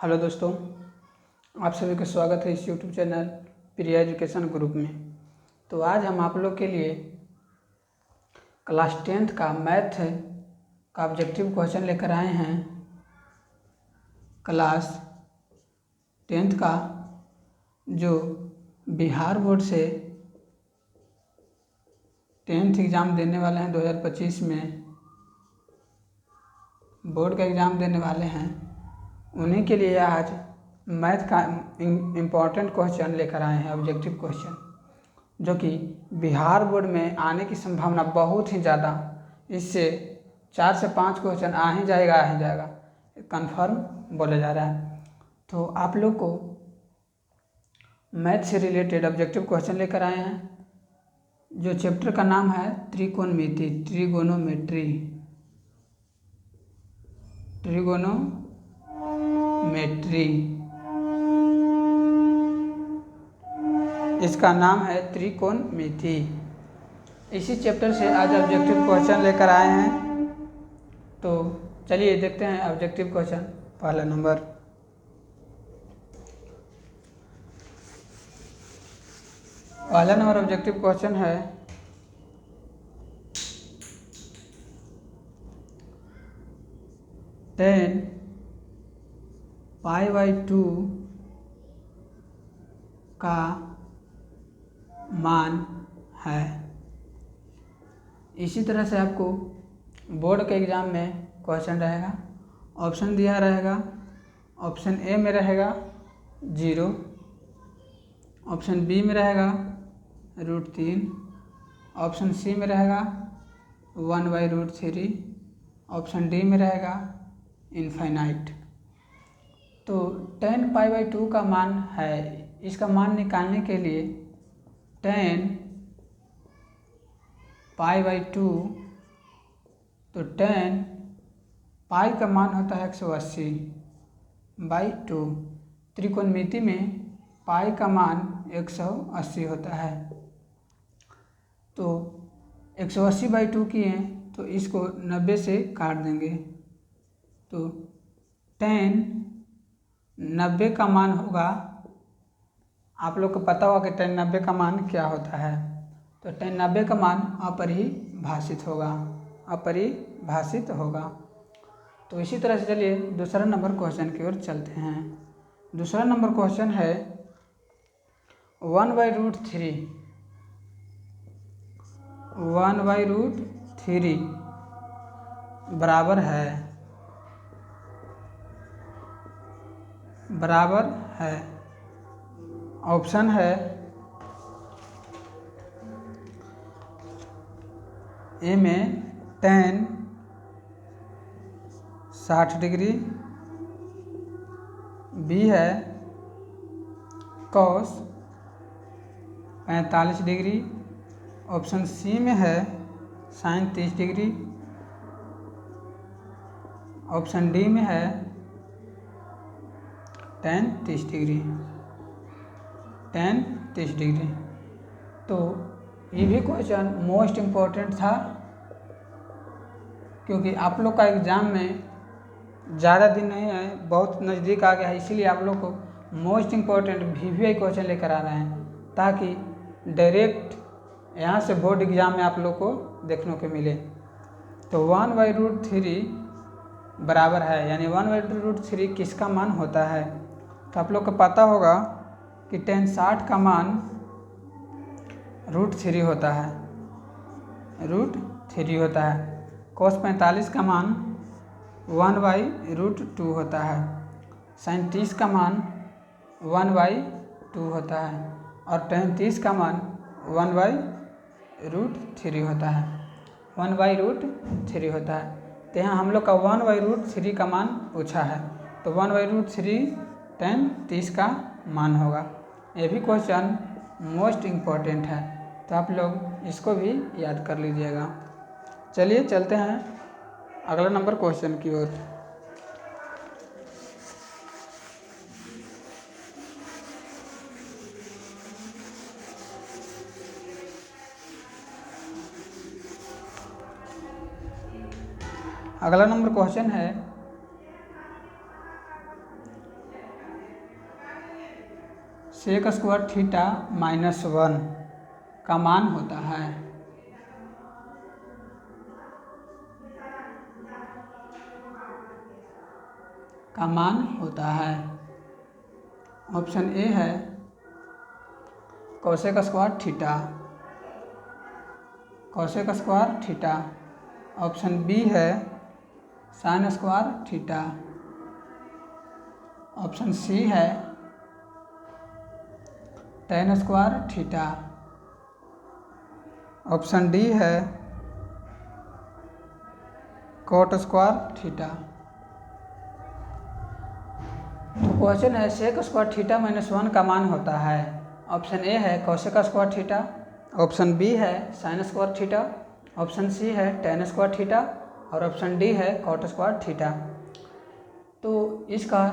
Hello दोस्तों, आप सभी का स्वागत है इस यूट्यूब चैनल प्रिया एजुकेशन ग्रुप में। तो आज हम आप लोग के लिए क्लास 10th का मैथ का ऑब्जेक्टिव क्वेश्चन लेकर आए हैं। क्लास 10th का जो बिहार बोर्ड से 10th एग्ज़ाम देने वाले हैं 2025 में बोर्ड का एग्ज़ाम देने वाले हैं, उन्हीं के लिए आज मैथ का इम्पॉर्टेंट क्वेश्चन लेकर आए हैं, ऑब्जेक्टिव क्वेश्चन, जो कि बिहार बोर्ड में आने की संभावना बहुत ही ज़्यादा। इससे 4 से 5 क्वेश्चन आ ही जाएगा कंफर्म बोला जा रहा है। तो आप लोग को मैथ से रिलेटेड ऑब्जेक्टिव क्वेश्चन लेकर आए हैं, जो चैप्टर का नाम है त्रिकोणमिति, ट्रिगोनोमेट्री। इसका नाम है त्रिकोणमिति। इसी चैप्टर से आज ऑब्जेक्टिव क्वेश्चन लेकर आए हैं। तो चलिए देखते हैं ऑब्जेक्टिव क्वेश्चन। पहला नंबर, ऑब्जेक्टिव क्वेश्चन है 10 π/2 का मान है। इसी तरह से आपको बोर्ड के एग्ज़ाम में क्वेश्चन रहेगा, ऑप्शन दिया रहेगा। ऑप्शन ए में रहेगा 0, ऑप्शन बी में रहेगा √3, ऑप्शन सी में रहेगा 1/√3, ऑप्शन डी में रहेगा इनफाइनाइट। तो 10 π/2 का मान है। इसका मान निकालने के लिए 10 π/2, तो 10 पाई का मान होता है 180/2। त्रिकोणमिति में पाई का मान 180 होता है। तो 180/2 किए तो इसको 90 से काट देंगे, तो 10 90 का मान होगा। आप लोग को पता होगा कि 10 90 का मान क्या होता है। तो 10 90 का मान अपरिभाषित होगा। तो इसी तरह से चलिए दूसरा नंबर क्वेश्चन की ओर चलते हैं। दूसरा नंबर क्वेश्चन है 1/√3 बराबर है। ऑप्शन है ए में tan 60 डिग्री, बी है cos 45 डिग्री, ऑप्शन सी में है sin 30 डिग्री, ऑप्शन डी में है tan 30 डिग्री। तो ये भी क्वेश्चन मोस्ट इम्पोर्टेंट था, क्योंकि आप लोग का एग्ज़ाम में ज़्यादा दिन नहीं है, बहुत नज़दीक आ गया है। इसीलिए आप लोग को मोस्ट इम्पोर्टेंट VVI क्वेश्चन लेकर आ रहे हैं, ताकि डायरेक्ट यहाँ से बोर्ड एग्ज़ाम में आप लोग को देखने को मिले। तो 1/√3 बराबर है, यानी 1/√3 किसका मान होता है। तो आप लोग को पता होगा कि tan 60 का मान √3 होता है, cos 45 का मान 1/√2 होता है, sin 30 का मान 1/2 होता है, और tan 30 का मान 1/√3 होता है। तो यहाँ हम लोग का 1/√3 का मान पूछा है, तो 1/√3 tan 30 का मान होगा। ये भी क्वेश्चन मोस्ट इम्पॉर्टेंट है, तो आप लोग इसको भी याद कर लीजिएगा। चलिए चलते हैं अगला नंबर क्वेश्चन की ओर। अगला नंबर क्वेश्चन है सेक स्क्वायर थीटा माइनस 1 का मान होता है। ऑप्शन ए है cosec square theta. Option B है sine square theta. Option C है tan square theta. Option D है कोट स्क्वायर थीटा। तो क्वेश्चन है सेक स्क्वायर थीटा माइनस 1 का मान होता है। ऑप्शन ए है cosec square theta. Option B है sine square theta. Option C है टेन स्क्वायर थीटा और ऑप्शन डी है कोट स्क्वायर थीटा। तो इसका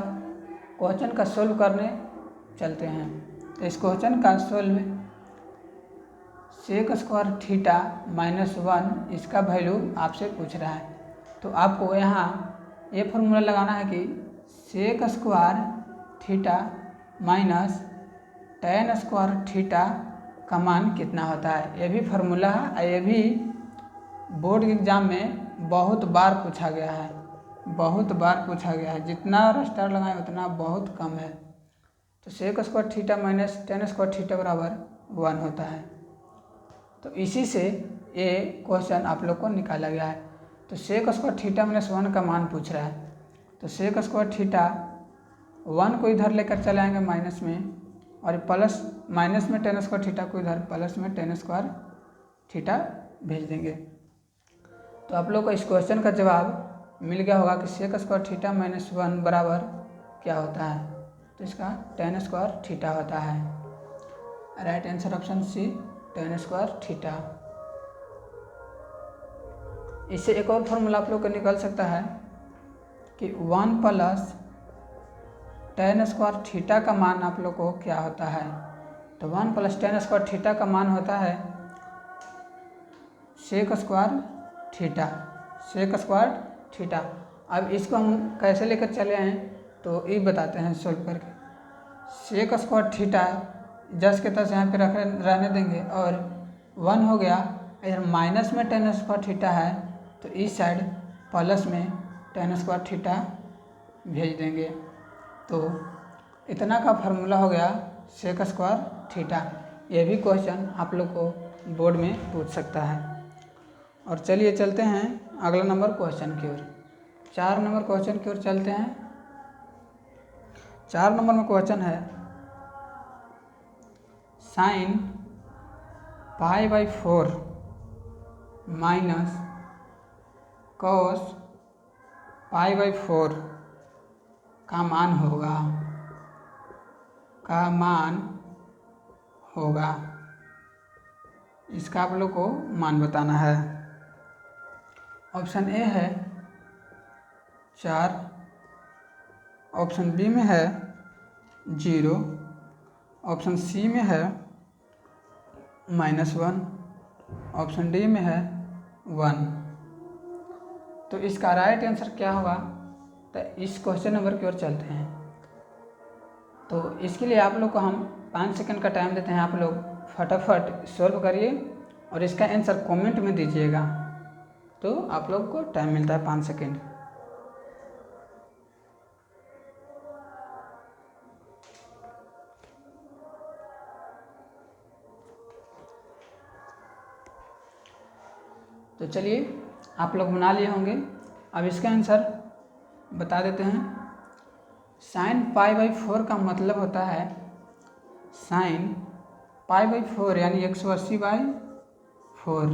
क्वेश्चन का सोल्व करने चलते हैं। तो इस क्वेश्चन का solve sec square theta minus 1 इसका वैल्यू आपसे पूछ रहा है। तो आपको यहाँ ये फॉर्मूला लगाना है कि sec square theta minus tan square theta का मान कितना होता है। ये भी फार्मूला है, ये भी बोर्ड के एग्ज़ाम में बहुत बार पूछा गया है। जितना रस्टर लगाएं उतना बहुत कम है। तो sec square theta minus tan square theta बराबर 1 होता है। तो इसी से ये क्वेश्चन आप लोग को निकाला गया है। तो सेक स्क्वायर थीटा माइनस 1 का मान पूछ रहा है। तो सेक स्क्वायर थीटा 1 को इधर लेकर चले आएंगे माइनस में, और प्लस माइनस में टेन स्क्वायर थीटा को इधर प्लस में टेन स्क्वायर थीटा भेज देंगे। तो आप लोग को इस क्वेश्चन का जवाब मिल गया होगा कि सेक स्क्वायर थीटा माइनस 1 बराबर क्या होता है। तो इसका टेन स्क्वायर थीटा होता है। Right answer option C tan square theta. इससे एक और फॉर्मूला आप लोग को निकल सकता है कि 1 प्लस टेन स्क्वायर थीटा का मान आप लोग को क्या होता है। तो 1 प्लस टेन स्क्वायर थीटा का मान होता है सेक स्क्वायर थीटा। अब इसको हम कैसे लेकर चले आए तो ये बताते हैं सोल्व करके। सेक स्क्वायर थीटा जस के तस यहाँ पे रहने देंगे, और 1 हो गया, इधर माइनस में टेन स्क्वायर थीटा है तो इस साइड प्लस में टेन स्क्वायर थीटा भेज देंगे। तो इतना का फार्मूला हो गया सेक स्क्वायर थीटा। ये भी क्वेश्चन आप लोग को बोर्ड में पूछ सकता है। और चलिए चलते हैं अगला नंबर क्वेश्चन की ओर। 4 नंबर क्वेश्चन की ओर चलते हैं। 4 नंबर में क्वेश्चन है साइन π/4 माइनस कॉस π/4 का मान होगा। इसका आप लोग को मान बताना है। ऑप्शन ए है 4, ऑप्शन बी में है 0, ऑप्शन सी में है -1, ऑप्शन डी में है 1। तो इसका राइट आंसर क्या होगा। तो इस क्वेश्चन नंबर की ओर चलते हैं। तो इसके लिए आप लोग को हम 5 सेकंड का टाइम देते हैं। आप लोग फटाफट सॉल्व करिए और इसका आंसर कमेंट में दीजिएगा। तो आप लोग को टाइम मिलता है 5 सेकंड। तो चलिए आप लोग बना लिए होंगे। अब इसका आंसर बता देते हैं। साइन π/4 का मतलब होता है साइन π/4 यानी 180/4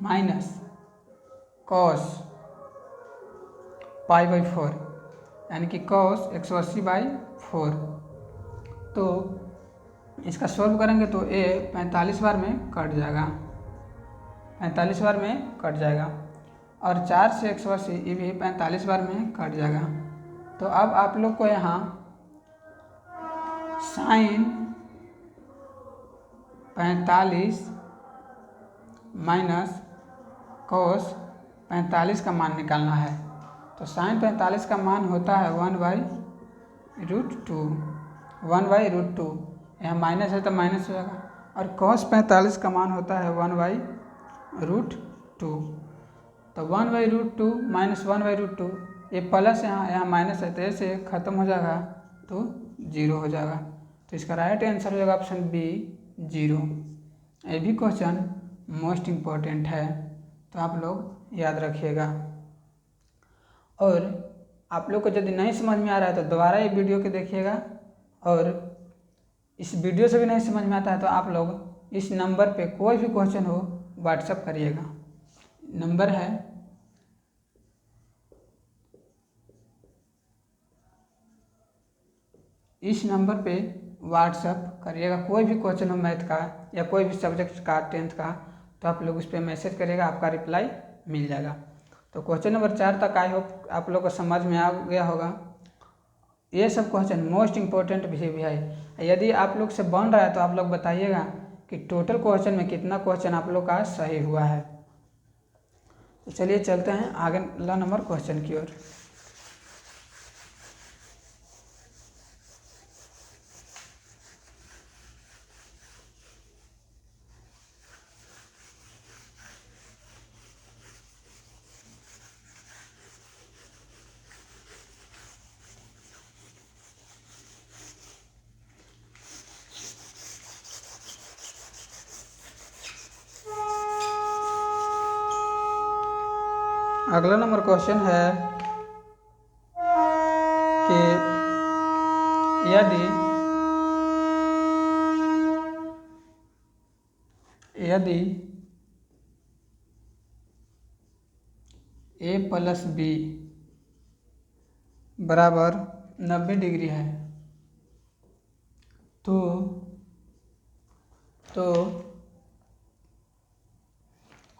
माइनस कॉस π/4 यानी कि कॉस 180/4। तो इसका सॉल्व करेंगे तो ए 45 बार में कट जाएगा, 45 बार में कट जाएगा। और 4 से 180 ये भी 45 बार में कट जाएगा। तो अब आप लोग को यहाँ साइन 45 माइनस कॉस 45 का मान निकालना है। तो साइन 45 का मान होता है 1/√2। 1/√2, यहाँ माइनस है तो माइनस हो जाएगा। और cos 45 का मान होता है 1/√2। तो 1/√2 माइनस 1/√2, ये प्लस यहाँ माइनस है तो ऐसे ख़त्म हो जाएगा तो 0 हो जाएगा। तो इसका राइट आंसर हो जाएगा ऑप्शन बी 0। ये भी क्वेश्चन मोस्ट इम्पोर्टेंट है, तो आप लोग याद रखिएगा। और आप लोग को यदि नहीं समझ में आ रहा है तो दोबारा ये वीडियो को देखिएगा, और इस वीडियो से भी नहीं समझ में आता है तो आप लोग इस नंबर पे कोई भी क्वेश्चन हो व्हाट्सअप करिएगा। नंबर है इस नंबर पे व्हाट्सअप करिएगा, कोई भी क्वेश्चन हो मैथ का या कोई भी सब्जेक्ट का 10th का, तो आप लोग उस पर मैसेज करिएगा, आपका रिप्लाई मिल जाएगा। तो क्वेश्चन नंबर 4 तक आई होप आप लोग को समझ में आ गया होगा। ये सब क्वेश्चन मोस्ट इम्पोर्टेंट भी है। यदि आप लोग से बन रहा है तो आप लोग बताइएगा कि टोटल क्वेश्चन में कितना क्वेश्चन आप लोग का सही हुआ है। तो चलिए चलते हैं आगे अगला नंबर क्वेश्चन की ओर। अगला नंबर क्वेश्चन है कि यदि a + b बराबर 90 डिग्री है तो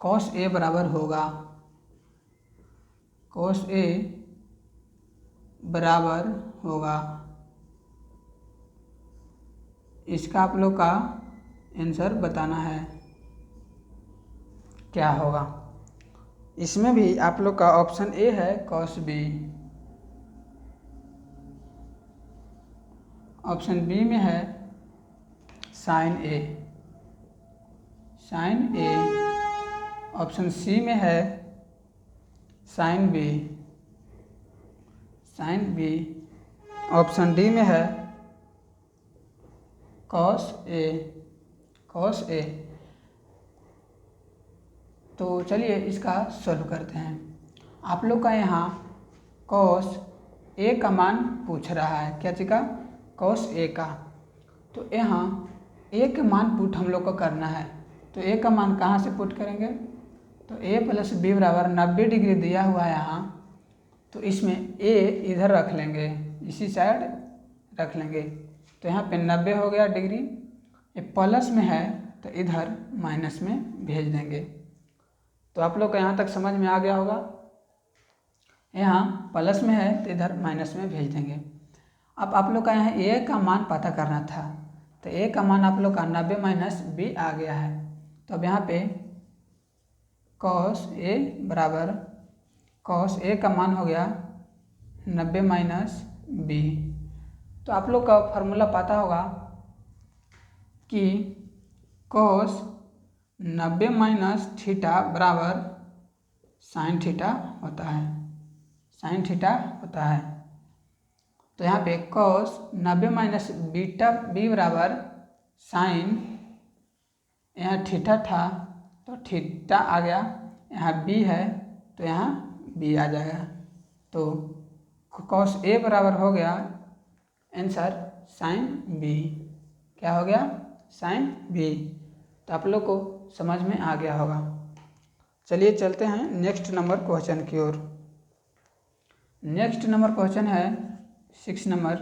cos a बराबर होगा, cos a बराबर होगा, इसका आप लोग का आंसर बताना है क्या होगा। इसमें भी आप लोग का ऑप्शन ए है cos b, ऑप्शन बी में है sin a, ऑप्शन सी में है sin b, ऑप्शन डी में है cos a। तो चलिए इसका सॉल्व करते हैं। आप लोग का यहाँ cos a का मान पूछ रहा है, क्या चीज़ का? cos a का। तो यहाँ a का मान पुट हम लोग को करना है, तो a का मान कहाँ से पुट करेंगे? तो a + b बराबर 90 डिग्री दिया हुआ है यहाँ, तो इसमें a इधर रख लेंगे, इसी साइड रख लेंगे, तो यहाँ पे 90 हो गया डिग्री। ये प्लस में है तो इधर माइनस में भेज देंगे। तो आप लोग को यहाँ तक समझ में आ गया होगा। यहाँ प्लस में है तो इधर माइनस में भेज देंगे। अब आप लोग का यहाँ a का मान पता करना था, तो a का मान आप लोग का 90 - b आ गया है। तो अब यहाँ पे cos a बराबर cos a का मान हो गया 90 - b। तो आप लोग का फार्मूला पता होगा कि cos 90 - थीटा बराबर sin थीटा होता है, तो यहाँ पे cos 90 - b बराबर sin, यहाँ थीटा था तो थीटा आ गया, यहाँ b है तो यहाँ b आ जाएगा। तो cos a बराबर हो गया आंसर sin b। क्या हो गया? sin b। तो आप लोग को समझ में आ गया होगा। चलिए चलते हैं नेक्स्ट नंबर क्वेश्चन की ओर। नेक्स्ट नंबर क्वेश्चन है 6 नंबर।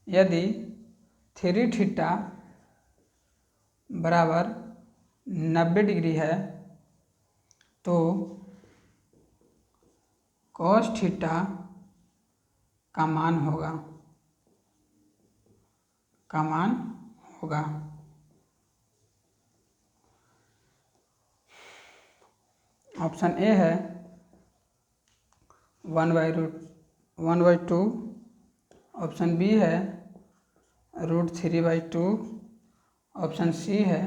यदि 3 थीटा बराबर 90 डिग्री है तो cos थीटा का मान होगा। ऑप्शन ए है 1/2। ऑप्शन बी है √3/2। ऑप्शन सी है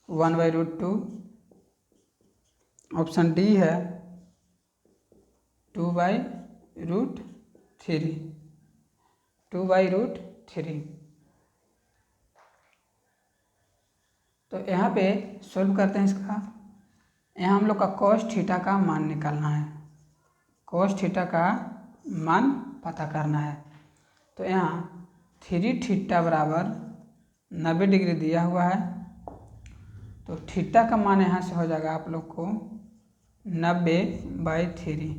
1/2। ऑप्शन डी है 2/√3। 2/√3। तो यहाँ पे सोल्व करते हैं इसका। यहाँ हम लोग का cos थीटा का मान निकालना है, cos थीटा का मान पता करना है। तो यहाँ 3θ बराबर 90 डिग्री दिया हुआ है, तो थीटा का मान यहाँ से हो जाएगा आप लोग को 90/3।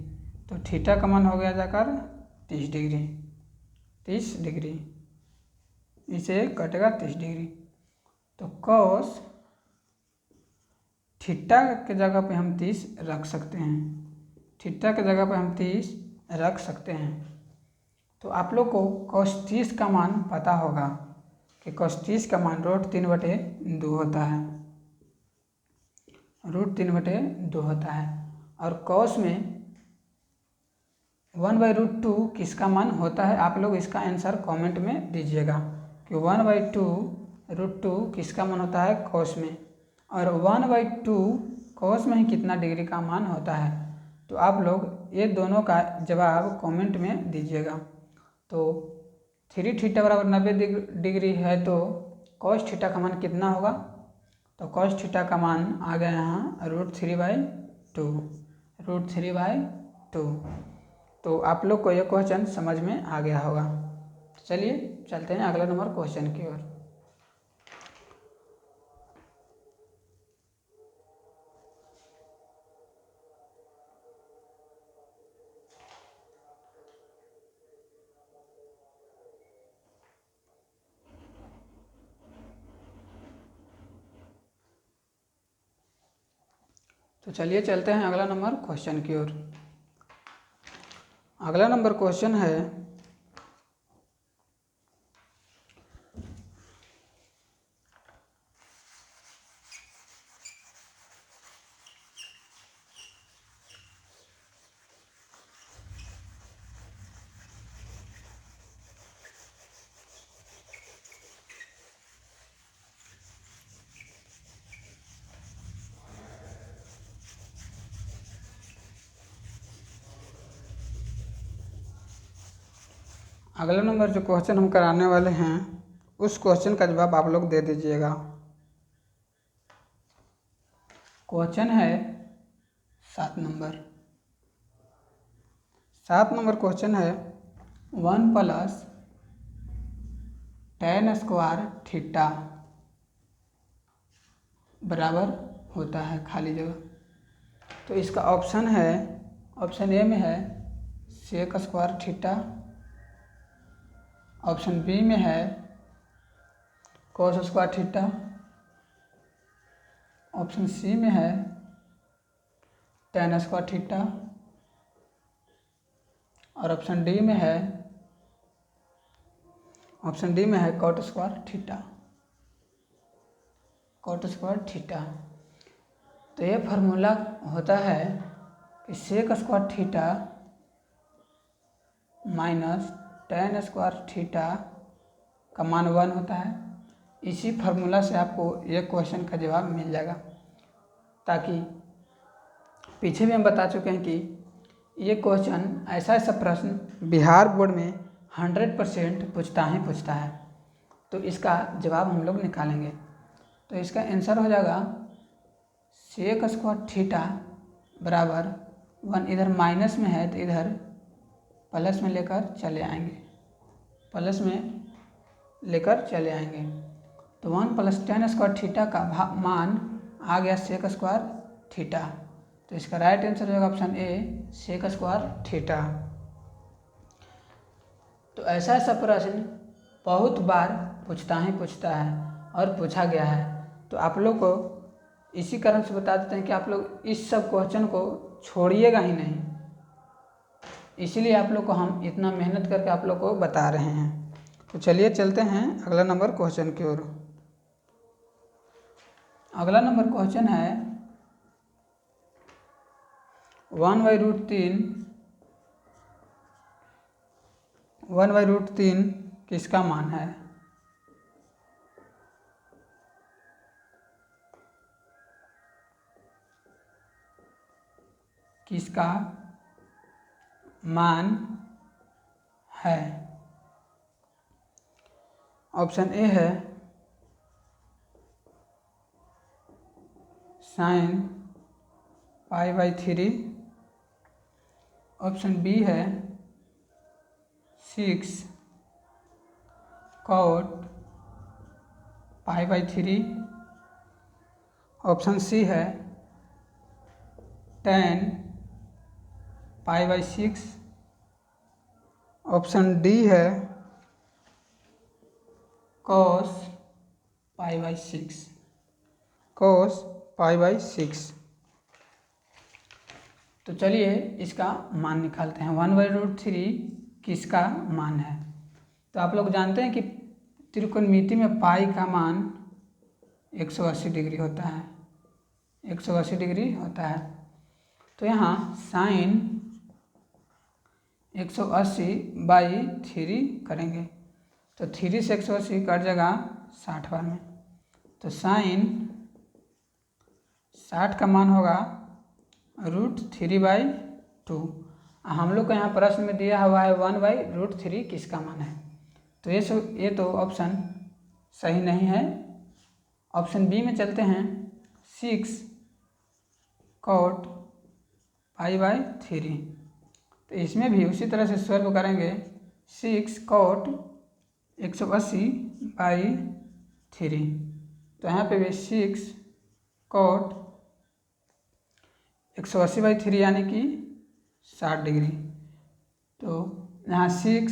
तो थीटा का मान हो गया जाकर 30 डिग्री। 30 डिग्री इसे कटेगा 30 डिग्री। तो cos थीटा के जगह पे हम 30 रख सकते हैं, थीटा के जगह पे हम 30 रख सकते हैं। तो आप लोग को cos 30 का मान पता होगा कि cos 30 का मान √3/2 होता है, √3/2 होता है। और cos में 1/2 किसका मान होता है, आप लोग इसका आंसर कमेंट में दीजिएगा कि 1/2 किसका मान होता है cos में, और 1/2 cos में ही कितना डिग्री का मान होता है। तो आप लोग ये दोनों का जवाब कमेंट में दीजिएगा। तो 3θ बराबर 90 डिग्री है, तो cos थीटा का मान कितना होगा, तो cos थीटा का मान आ गया यहाँ √3/2। तो आप लोग को यह क्वेश्चन समझ में आ गया होगा। चलिए चलते हैं अगला नंबर क्वेश्चन की ओर। तो चलिए चलते हैं अगला नंबर क्वेश्चन की ओर। अगला नंबर क्वेश्चन है अगला नंबर जो क्वेश्चन हम कराने वाले हैं उस क्वेश्चन का जवाब आप लोग दे दीजिएगा। क्वेश्चन है 7 नंबर। 7 नंबर क्वेश्चन है 1 + tan² θ बराबर होता है खाली जगह। तो इसका ऑप्शन है, ऑप्शन ए में है sec² θ, ऑप्शन बी में है cos² θ, ऑप्शन सी में है tan² θ, और ऑप्शन डी में है cot² θ, cot² θ। तो ये फार्मूला होता है कि sec² θ माइनस tan² θ का मान 1 होता है। इसी फार्मूला से आपको ये क्वेश्चन का जवाब मिल जाएगा। ताकि पीछे भी हम बता चुके हैं कि ये क्वेश्चन ऐसा प्रश्न बिहार बोर्ड में 100% पूछता है। तो इसका जवाब हम लोग निकालेंगे। तो इसका आंसर हो जाएगा sec² θ बराबर 1। इधर माइनस में है तो इधर प्लस में लेकर चले आएंगे, प्लस में लेकर चले आएंगे। तो 1 + tan² θ का मान आ गया sec² θ। तो इसका राइट आंसर होगा ऑप्शन ए sec² θ। तो ऐसा प्रश्न बहुत बार पूछता है और पूछा गया है। तो आप लोग को इसी कारण से बता देते हैं कि आप लोग इस सब क्वेश्चन को छोड़िएगा ही नहीं, इसलिए आप लोग को हम इतना मेहनत करके आप लोग को बता रहे हैं। तो चलिए चलते हैं अगला नंबर क्वेश्चन की ओर। अगला नंबर क्वेश्चन है 1/√3 1/√3 किसका मान है? किसका मान है? ऑप्शन ए है sin π/3, ऑप्शन बी है 6 cot π/3, ऑप्शन सी है 10 π/6, ऑप्शन डी है cos π/6, cos π/6। तो चलिए इसका मान निकालते हैं। 1/√3 किसका मान है? तो आप लोग जानते हैं कि त्रिकोणमिति में पाई का मान 180 डिग्री होता है, 180 डिग्री होता है। तो यहाँ साइन 180/3 करेंगे तो 3 से 180 कट जाएगा 60 बार में। तो साइन 60 का मान होगा √3/2। हम लोग को यहाँ प्रश्न में दिया हुआ है 1/√3 किसका मान है। तो ये तो ऑप्शन सही नहीं है। ऑप्शन बी में चलते हैं 6 cot π/3। तो इसमें भी उसी तरह से सॉल्व करेंगे। 6 cot 180/3। तो यहाँ पे भी 6 cot 180/3 यानी कि 60 डिग्री। तो यहाँ 6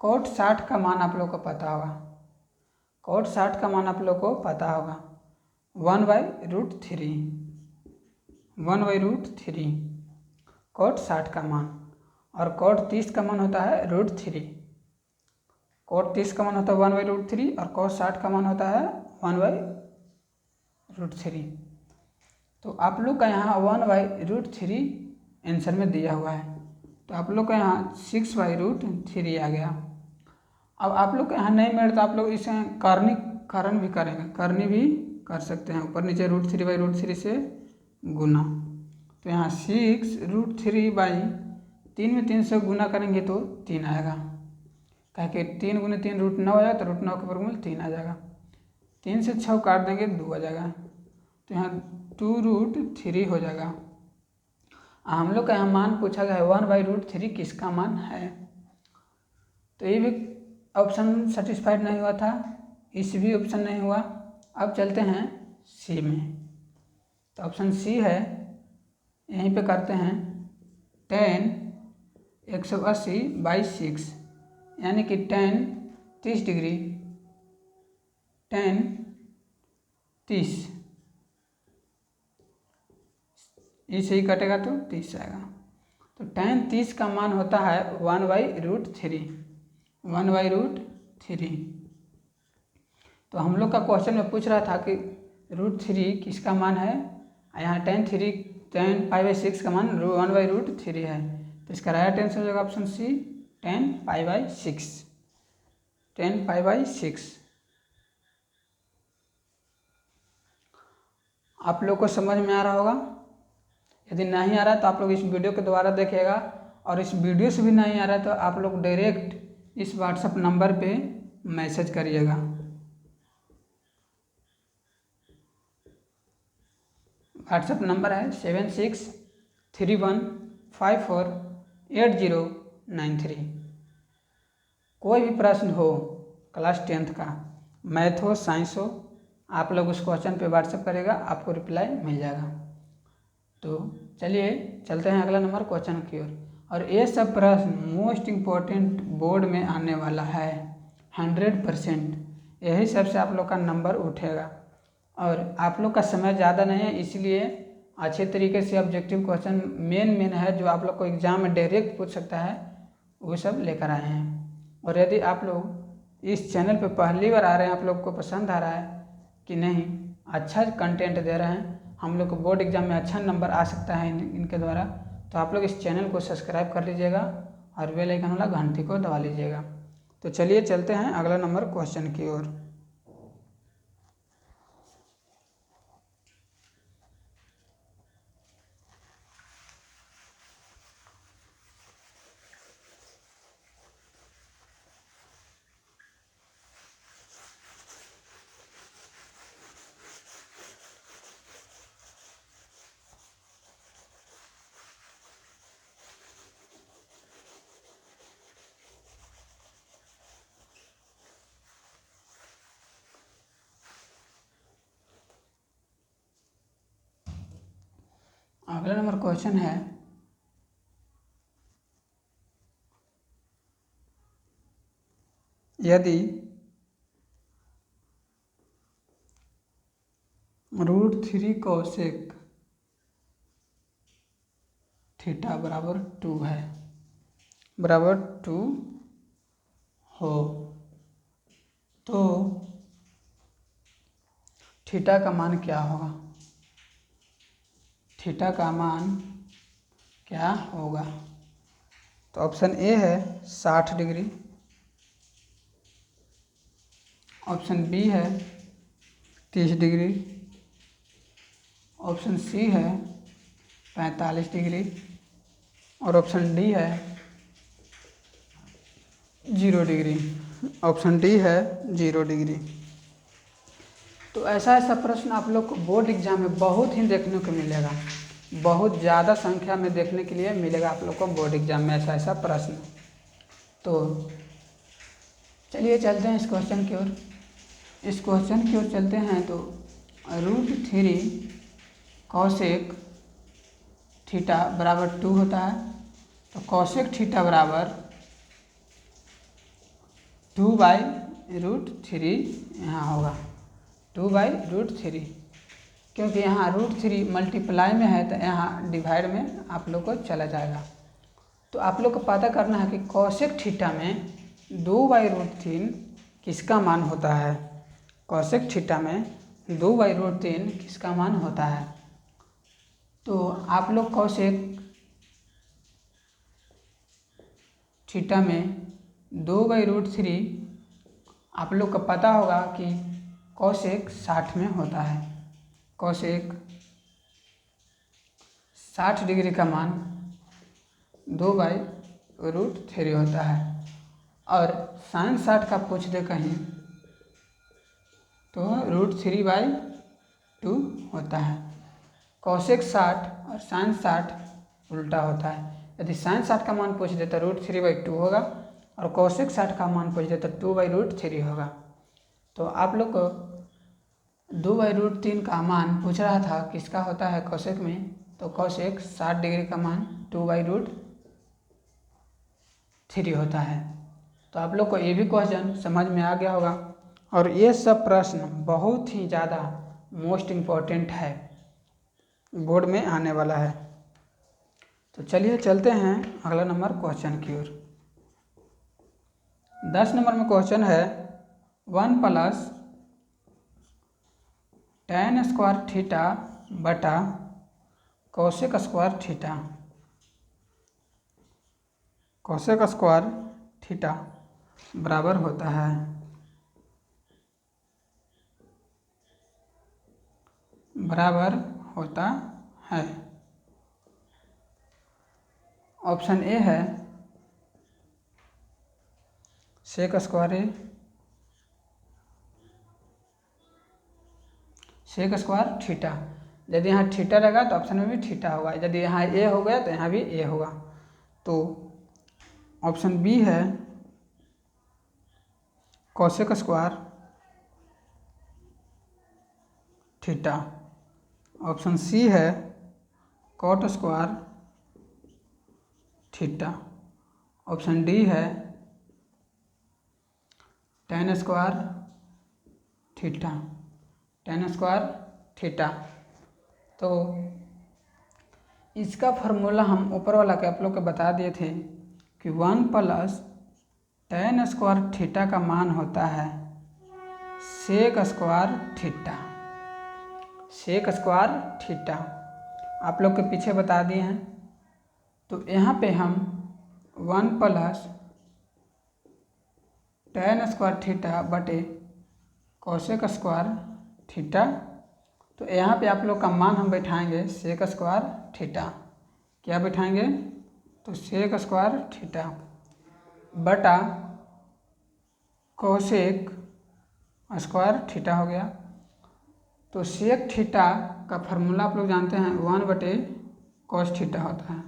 cot 60 का मान आप लोग को पता होगा, cot 60 का मान आप लोग को पता होगा 1/√3, 1/√3 cot 60 का मान। और cot 30 का मान होता है √3। cot 30 का मान होता है 1/√3 और cot 60 का मान होता है 1/√3। तो आप लोग का यहाँ 1/√3 आंसर में दिया हुआ है। तो आप लोग का यहाँ 6/√3 आ गया। अब आप लोग का यहाँ नहीं मिले तो आप लोग इसे करण भी करेंगे, करनी भी कर सकते हैं, ऊपर नीचे √3/√3 से गुना। तो यहाँ 6√3/3 में 3 से गुना करेंगे तो 3 आएगा। कह के 3 × 3 √9 हो जाएगा तो √9 के वर्गमूल 3 आ जाएगा। 3 से 6 काट देंगे 2 आ जाएगा। तो यहाँ 2√3 हो जाएगा। हम लोग का यहाँ मान पूछा गया है 1/√3 किसका मान है। तो ये भी ऑप्शन सेटिस्फाइड नहीं हुआ था, इस भी ऑप्शन नहीं हुआ। अब चलते हैं सी में। तो ऑप्शन सी है, यहीं पे करते हैं 10 180/6 यानी कि 10 30 डिग्री, 10 30 इसे ही कटेगा तो 30 आएगा। तो tan 30 का मान होता है 1/√3, 1/√3। तो हम लोग का क्वेश्चन में पूछ रहा था कि √3 किसका मान है। यहाँ tan π/6 का मान 1/√3 है। तो इसका राइट आंसर हो जाएगा ऑप्शन सी, tan π/6, tan π/6। आप लोग को समझ में आ रहा होगा। यदि नहीं आ रहा तो आप लोग इस वीडियो के द्वारा देखिएगा, और इस वीडियो से भी नहीं आ रहा तो आप लोग डायरेक्ट इस व्हाट्सएप नंबर पे मैसेज करिएगा। व्हाट्सएप नंबर है 7631548093। कोई भी प्रश्न हो क्लास 10th का, मैथ हो साइंस हो, आप लोग उस क्वेश्चन पे व्हाट्सएप करेगा, आपको रिप्लाई मिल जाएगा। तो चलिए चलते हैं अगला नंबर क्वेश्चन की ओर। और ये सब प्रश्न मोस्ट इम्पोर्टेंट बोर्ड में आने वाला है 100%। यही सबसे आप लोग का नंबर उठेगा। और आप लोग का समय ज़्यादा नहीं है, इसलिए अच्छे तरीके से ऑब्जेक्टिव क्वेश्चन मेन है जो आप लोग को एग्जाम में डायरेक्ट पूछ सकता है, वो सब लेकर आए हैं। और यदि आप लोग इस चैनल पे पहली बार आ रहे हैं, आप लोग को पसंद आ रहा है कि नहीं, अच्छा कंटेंट दे रहे हैं, हम लोग को बोर्ड एग्जाम में अच्छा नंबर आ सकता है इनके द्वारा, तो आप लोग इस चैनल को सब्सक्राइब कर लीजिएगा और बेल आइकन वाला घंटी को दबा लीजिएगा। तो चलिए चलते हैं अगला नंबर क्वेश्चन की ओर। अगला नंबर क्वेश्चन है यदि √3 कोसेक थीटा बराबर 2 है, बराबर 2 हो तो थीटा का मान क्या होगा? थीटा का मान क्या होगा? तो ऑप्शन ए है 60 डिग्री, ऑप्शन बी है 30 डिग्री, ऑप्शन सी है 45 डिग्री और ऑप्शन डी है 0 डिग्री। ऑप्शन डी है 0 डिग्री। तो ऐसा प्रश्न आप लोग को बोर्ड एग्जाम में बहुत ही देखने को मिलेगा, बहुत ज़्यादा संख्या में देखने के लिए मिलेगा आप लोग को बोर्ड एग्जाम में ऐसा प्रश्न। तो चलिए चलते हैं इस क्वेश्चन की ओर। इस क्वेश्चन की ओर चलते हैं तो √3 कोसेक थीटा बराबर 2 होता है, तो कोसेक थीटा बराबर 2/√3 यहाँ होगा, 2/√3, क्योंकि यहाँ √3 मल्टीप्लाई में है तो यहाँ डिवाइड में आप लोग को चला जाएगा। तो आप लोग को पता करना है कि कोसेक थीटा में 2/√3 किसका मान होता है। कोसेक थीटा में 2/√3 किसका मान होता है। तो आप लोग कोसेक थीटा में 2/√3 आप लोग को पता होगा कि कोसेक 60 में होता है। कोसेक 60 डिग्री का मान 2/√3 होता है। और साइन 60 का पूछ दे कहीं तो √3/2 होता है। कोसेक 60 और साइन 60 उल्टा होता है। यदि साइन 60 का मान पूछ दे तो √3/2 होगा और कोसेक 60 का मान पूछ दे तो 2/√3 होगा। तो आप लोग को 2/√3 का मान पूछ रहा था किसका होता है कोसेक में, तो कोसेक 60 डिग्री का मान 2/√3 होता है। तो आप लोग को ये भी क्वेश्चन समझ में आ गया होगा और ये सब प्रश्न बहुत ही ज़्यादा मोस्ट इम्पोर्टेंट है, बोर्ड में आने वाला है। तो चलिए चलते हैं अगला नंबर क्वेश्चन की ओर। 10 नंबर में क्वेश्चन है 1 + tan स्क्वायर थीटा बटा cosec square theta, cosec square theta बराबर होता है ऑप्शन ए है सेक स्क्वायर ए, सेक स्क्वायर थीटा। यदि यहाँ थीटा रहेगा तो ऑप्शन में भी थीटा होगा, यदि यहाँ ए हो गया तो यहाँ भी ए होगा। तो ऑप्शन बी है cosec square theta, option C है cot square theta, option D है tan square theta, tan square theta. तो इसका फार्मूला हम ऊपर वाला के आप लोग को बता दिए थे कि 1 + tan स्क्वायर थीटा का मान होता है sec square theta, sec square theta आप लोग के पीछे बता दिए हैं। तो यहाँ पे हम 1 प्लस tan स्क्वायर थीटा बटे कोसेक स्क्वायर थीटा। तो यहाँ पे आप लोग का मान हम बैठाएंगे सेक स्क्वायर थीटा। क्या बैठाएंगे? तो सेक स्क्वायर थीटा बटा कोसेक स्क्वायर थीटा हो गया। तो सेक थीटा का फार्मूला आप लोग जानते हैं 1 बटे कॉस थीटा होता है,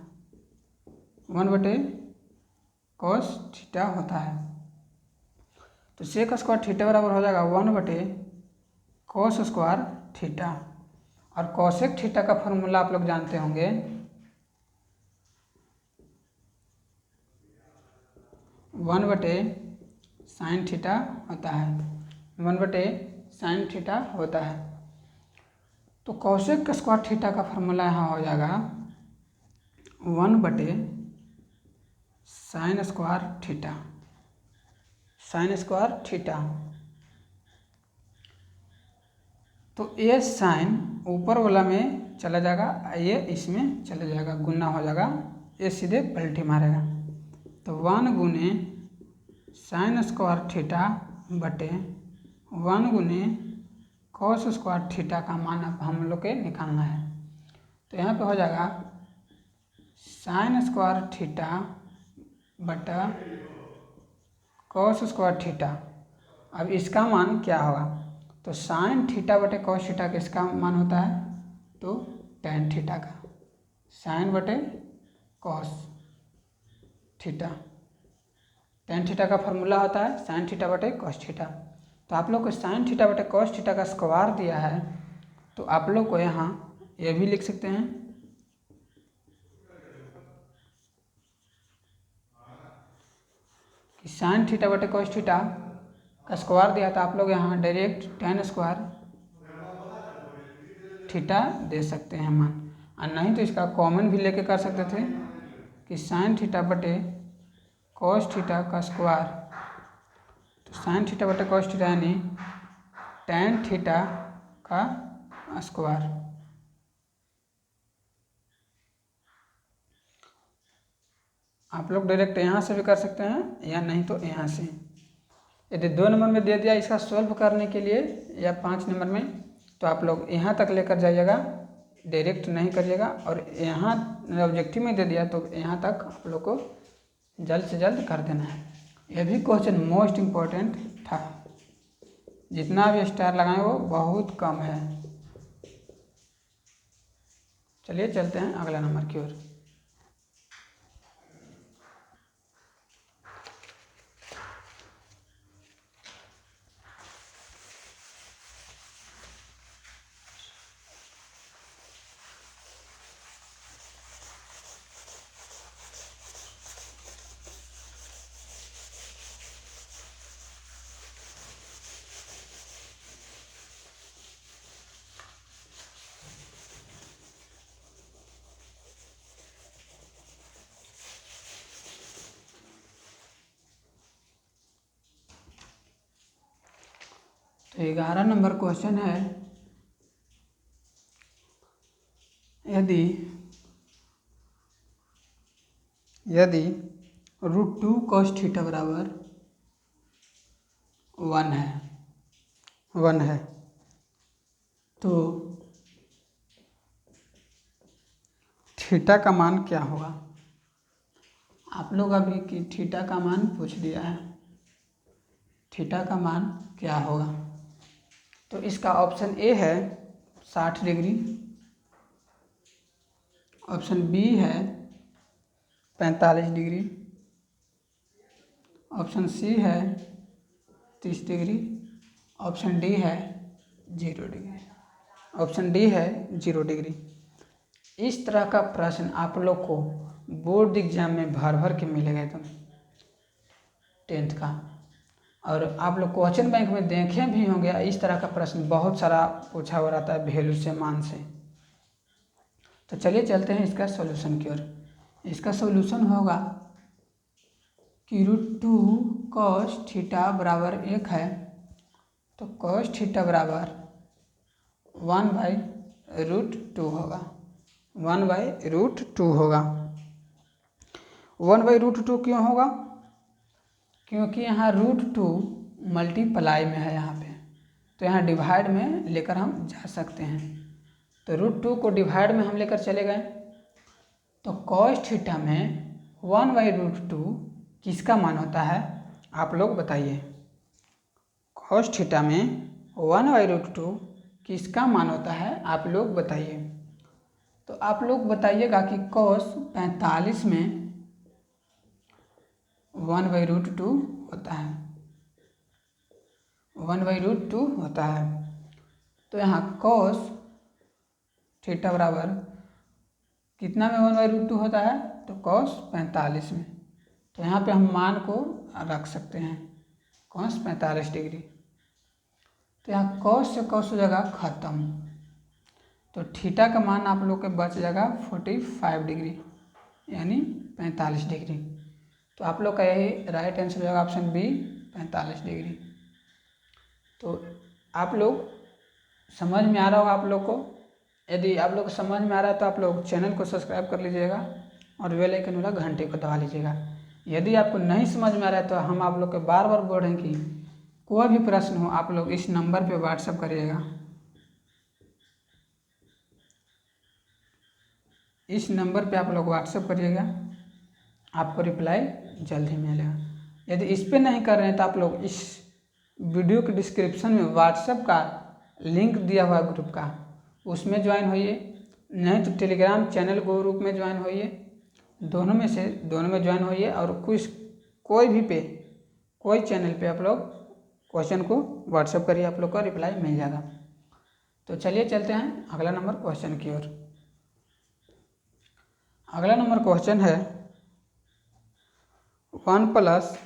1 बटे कॉस थीटा होता है। तो सेक स्क्वायर थीटा बराबर हो जाएगा 1 बटे कॉस स्क्वायर थीटा। और कोसेक थीटा का फार्मूला आप लोग जानते होंगे 1 बटे साइन थीटा होता है, 1 बटे साइन थीटा होता है। तो कोसेक स्क्वायर थीटा का फार्मूला यहाँ हो जाएगा 1 बटे sign square theta, sign square theta. तो ये साइन ऊपर वाला में चला जाएगा, ये इसमें चला जाएगा, गुना हो जाएगा, ये सीधे पलटी मारेगा। तो 1 गुने साइन स्क्वायर थीटा बटे 1 गुने कॉस स्क्वायर थीटा का मान अब हम लोग के निकालना है। तो यहाँ पे हो जाएगा साइन स्क्वायर थीटा बटा कॉस स्क्वायर थीटा। अब इसका मान क्या होगा? तो साइन थीटा बटे कॉस थीटा किसका मान होता है? तो टेन थीटा का, साइन बटे कॉस थीटा, टेन थीटा का फार्मूला होता है साइन थीटा बटे कॉस थीटा। तो आप लोग को साइन थीटा बटे कॉस थीटा का स्क्वायर दिया है, तो आप लोग को यहाँ ये भी लिख सकते हैं कि साइन थीटा बटे कॉस थीटा का स्क्वायर दिया, तो आप लोग यहाँ डायरेक्ट टेन स्क्वायर थीटा दे सकते हैं मान। और नहीं तो इसका कॉमन भी लेके कर सकते थे कि साइन थीटा बटे कॉस थीटा का स्क्वायर। तो साइन थीटा बटे कॉस थीटा यानी टेन थीटा का स्क्वायर। आप लोग डायरेक्ट यहाँ से भी कर सकते हैं या नहीं तो यहाँ से। यदि 2 नंबर में दे दिया इसका सॉल्व करने के लिए या 5 नंबर में, तो आप लोग यहाँ तक लेकर जाइएगा, डायरेक्ट नहीं करिएगा। और यहाँ ऑब्जेक्टिव में दे दिया तो यहाँ तक आप लोग को जल्द से जल्द कर देना है। यह भी क्वेश्चन मोस्ट इम्पोर्टेंट था, जितना भी स्टार लगाएं वो बहुत कम है। चलिए चलते हैं अगला नंबर की ओर। तो 11 नंबर क्वेश्चन है, यदि √2 cos थीटा बराबर 1 है तो थीटा का मान क्या होगा? आप लोग अभी कि थीटा का मान पूछ दिया है, थीटा का मान क्या होगा? तो इसका ऑप्शन ए है 60 डिग्री, ऑप्शन बी है 45 डिग्री, ऑप्शन सी है 30 डिग्री, ऑप्शन डी है 0 डिग्री, ऑप्शन डी है 0 डिग्री। इस तरह का प्रश्न आप लोग को बोर्ड एग्जाम में भर भर के मिलेगा एकदम 10th का। और आप लोग क्वेश्चन बैंक में देखे भी होंगे, इस तरह का प्रश्न बहुत सारा पूछा हुआ रहता है वैल्यू से, मान से। तो चलिए चलते हैं इसका सॉल्यूशन की ओर। इसका सॉल्यूशन होगा कि √2 cos थीटा बराबर 1 है, तो cos थीटा बराबर 1/√2 होगा, 1/√2 होगा। 1/√2 क्यों होगा? क्योंकि यहाँ √2 मल्टीप्लाई में है यहाँ पे, तो यहाँ डिवाइड में लेकर हम जा सकते हैं। तो √2 को डिवाइड में हम लेकर चले गए, तो cos थीटा में 1/√2 किसका मान होता है आप लोग बताइए। cos थीटा में 1/√2 किसका मान होता है आप लोग बताइए। तो आप लोग बताइएगा कि cos 45 में 1/√2 होता है, 1/√2 होता है। तो यहाँ cos थीटा बराबर कितना में 1/√2 होता है? तो cos 45 में। तो यहाँ पे हम मान को रख सकते हैं cos 45 डिग्री। तो यहाँ cos से cos हो जाएगा खत्म, तो थीटा का मान आप लोग के बच जाएगा 45 डिग्री यानी 45 डिग्री। तो आप लोग का यही राइट आंसर हो जाएगा ऑप्शन बी 45 डिग्री। तो आप लोग समझ में आ रहा होगा आप लोग को। यदि आप लोग को समझ में आ रहा है तो आप लोग चैनल को सब्सक्राइब कर लीजिएगा और बेल आइकन वाला घंटे को दबा लीजिएगा। यदि आपको नहीं समझ में आ रहा है तो हम आप लोग के बार बार बोल रहे हैं कि कोई भी प्रश्न हो आप लोग इस नंबर पे व्हाट्सएप करिएगा, इस नंबर पे आप लोग व्हाट्सएप करिएगा, आपको रिप्लाई जल्द ही मिलेगा। यदि इस पे नहीं कर रहे हैं तो आप लोग इस वीडियो के डिस्क्रिप्शन में व्हाट्सएप का लिंक दिया हुआ है ग्रुप का, उसमें ज्वाइन होइए, नहीं तो टेलीग्राम चैनल ग्रुप में ज्वाइन होइए, दोनों में ज्वाइन होइए। और कोई भी पे कोई चैनल पे आप लोग क्वेश्चन को व्हाट्सएप करिए, आप लोग को रिप्लाई मिल जाएगा। तो चलिए चलते हैं अगला नंबर क्वेश्चन की ओर। अगला नंबर क्वेश्चन है 1 प्लस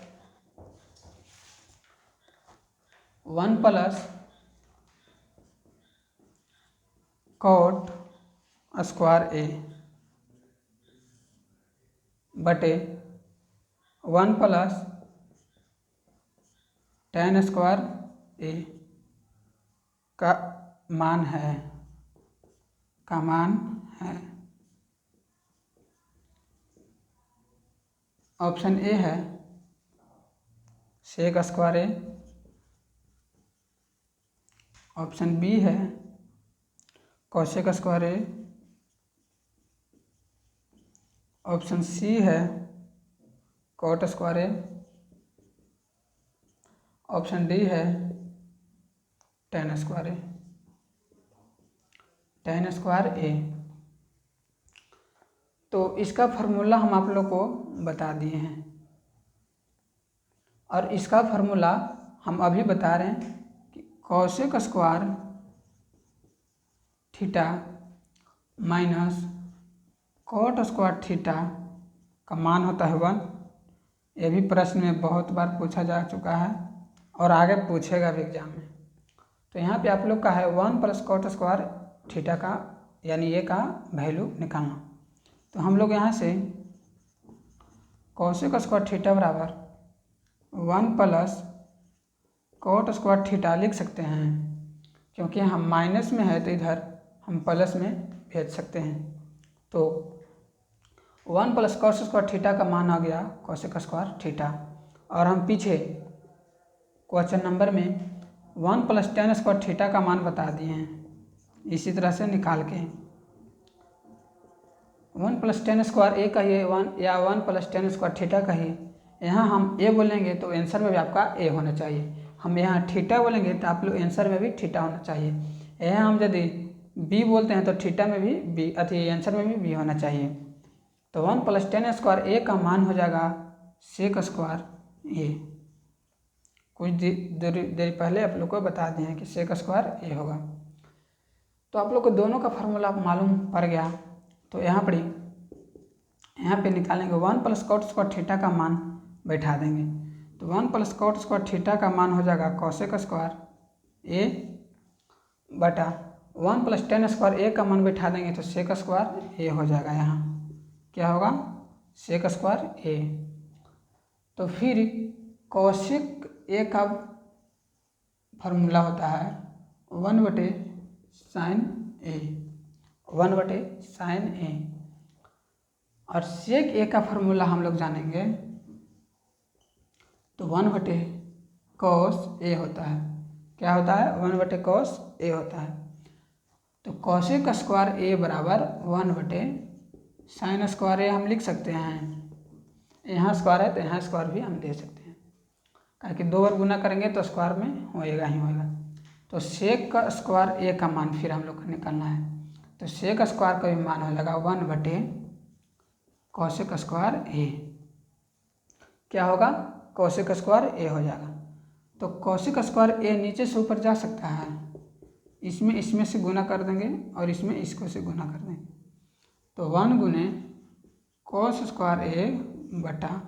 cot स्क्वायर ए बटे 1 प्लस tan स्क्वायर ए का मान है ऑप्शन ए है सेक स्क्वायर ए, ऑप्शन बी है कोसेक स्क्वायर ए, ऑप्शन सी है कॉट स्क्वायर ए, ऑप्शन डी है tan स्क्वायर ए। tan स्क्वायर ए, तो इसका फार्मूला हम आप लोग को बता दिए हैं और इसका फार्मूला हम अभी बता रहे हैं कि cosec square theta minus cot square theta का मान होता है 1। ये भी प्रश्न में बहुत बार पूछा जा चुका है और आगे पूछेगा भी एग्जाम में। तो यहाँ पे आप लोग का है 1 प्लस कॉट स्क्वायर थीटा का यानी ये का वैल्यू निकालना। तो हम लोग यहाँ से कोसेक स्क्वायर थीटा बराबर 1 प्लस कॉट स्क्वायर थीटा लिख सकते हैं, क्योंकि हम माइनस में है तो इधर हम प्लस में भेज सकते हैं। तो 1 प्लस कॉस स्क्वायर थीटा का मान आ गया कोसेक स्क्वायर थीटा, और हम पीछे क्वेश्चन नंबर में 1 प्लस tan स्क्वायर थीटा का मान बता दिए हैं। इसी तरह से निकाल के 1 प्लस tan स्क्वायर ए कहिए 1 या 1 प्लस tan स्क्वायर थीटा कहिए। यहाँ हम ए बोलेंगे तो आंसर में भी आपका ए होना चाहिए, हम यहाँ थीटा बोलेंगे तो आप लोग आंसर में भी थीटा होना चाहिए। यहाँ हम यदि बी बोलते हैं तो थीटा में भी बी आंसर में भी बी होना चाहिए। तो 1 प्लस tan स्क्वायर ए का मान हो जाएगा सेक स्क्वायर ए। कुछ देर पहले आप लोग को बता दिए हैं कि सेक स्क्वायर ए होगा। तो आप लोग को दोनों का फार्मूला मालूम पड़ गया। तो यहाँ पे निकालेंगे 1 प्लस कॉट स्क्वायर थीटा का मान बैठा देंगे। तो 1 प्लस कॉट स्क्वायर थीटा का मान हो जाएगा कोसेक स्क्वायर ए बटा 1 प्लस tan स्क्वायर ए का मान बैठा देंगे तो सेक स्क्वायर ए हो जाएगा। यहाँ क्या होगा सेक स्क्वायर ए। तो फिर कोसेक ए का फार्मूला होता है 1/sin ए, 1/sin ए। और सेक ए का फॉर्मूला हम लोग जानेंगे तो 1/cos ए होता है। क्या होता है? 1/cos ए होता है। तो कॉसेक स्क्वायर ए बराबर 1/sin स्क्वायर ए हम लिख सकते हैं। यहाँ स्क्वायर है तो यहाँ स्क्वायर भी हम दे सकते हैं, क्योंकि 2 बार गुना करेंगे तो स्क्वायर में होएगा ही होएगा। तो सेक का स्क्वायर ए का मान फिर हम लोग को निकालना है। तो सेक स्क्वायर का भी मान हो जाएगा 1/cosec स्क्वायर ए। क्या होगा? cosec स्क्वायर ए हो जाएगा। तो cosec स्क्वायर ए नीचे से ऊपर जा सकता है, इसमें से गुना कर देंगे और इसमें इसको से गुना कर देंगे। तो 1 गुने cos स्क्वायर ए बटा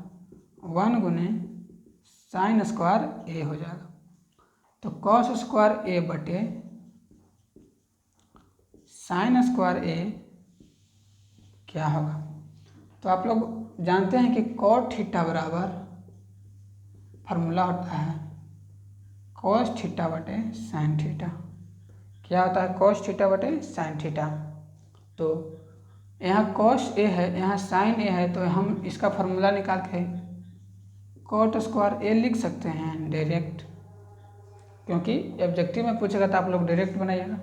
1 गुने sin स्क्वायर ए हो जाएगा। तो cos स्क्वायर ए बटे sin स्क्वायर ए क्या होगा? तो आप लोग जानते हैं कि cot थीटा बराबर फार्मूला होता है cos थीटा बटे sin थीटा। क्या होता है? cos थीटा बटे sin थीटा। तो यहाँ cos ए है, यहाँ sin ए है, तो हम इसका फार्मूला निकाल के cot स्क्वायर ए लिख सकते हैं डायरेक्ट, क्योंकि ऑब्जेक्टिव में पूछेगा तो आप लोग डायरेक्ट बनाइएगा।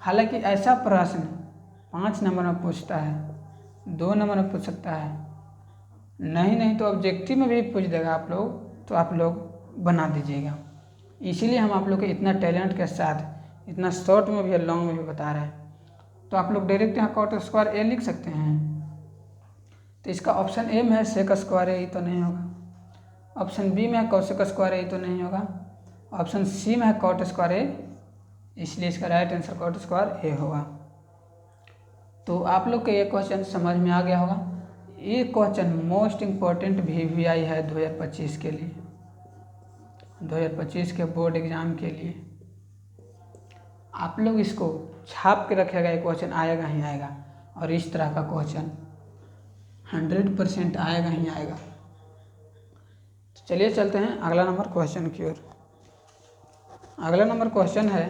हालांकि ऐसा प्रश्न 5 नंबर में पूछता है, 2 नंबर में पूछ सकता है, नहीं तो ऑब्जेक्टिव में भी पूछ देगा आप लोग, तो आप लोग बना दीजिएगा। इसीलिए हम आप लोग को इतना टैलेंट के साथ इतना शॉर्ट में भी और लॉन्ग में भी बता रहे हैं। तो आप लोग डायरेक्ट यहाँ cot स्क्वायर ए लिख सकते हैं। तो इसका ऑप्शन ए में है सेक स्क्वायर ए, तो नहीं होगा। ऑप्शन बी में है cosec स्क्वायर ए, तो नहीं होगा। ऑप्शन सी में है cot स्क्वायर ए, इसलिए इसका राइट आंसर cot स्क्वायर ए होगा। तो आप लोग को ये क्वेश्चन समझ में आ गया होगा। ये क्वेश्चन मोस्ट इम्पोर्टेंट VVI है 2025 के लिए, 2025 के बोर्ड एग्जाम के लिए। आप लोग इसको छाप के रखेगा, ये क्वेश्चन आएगा ही आएगा, और इस तरह का क्वेश्चन 100% आएगा ही आएगा। तो चलिए चलते हैं अगला नंबर क्वेश्चन की ओर। अगला नंबर क्वेश्चन है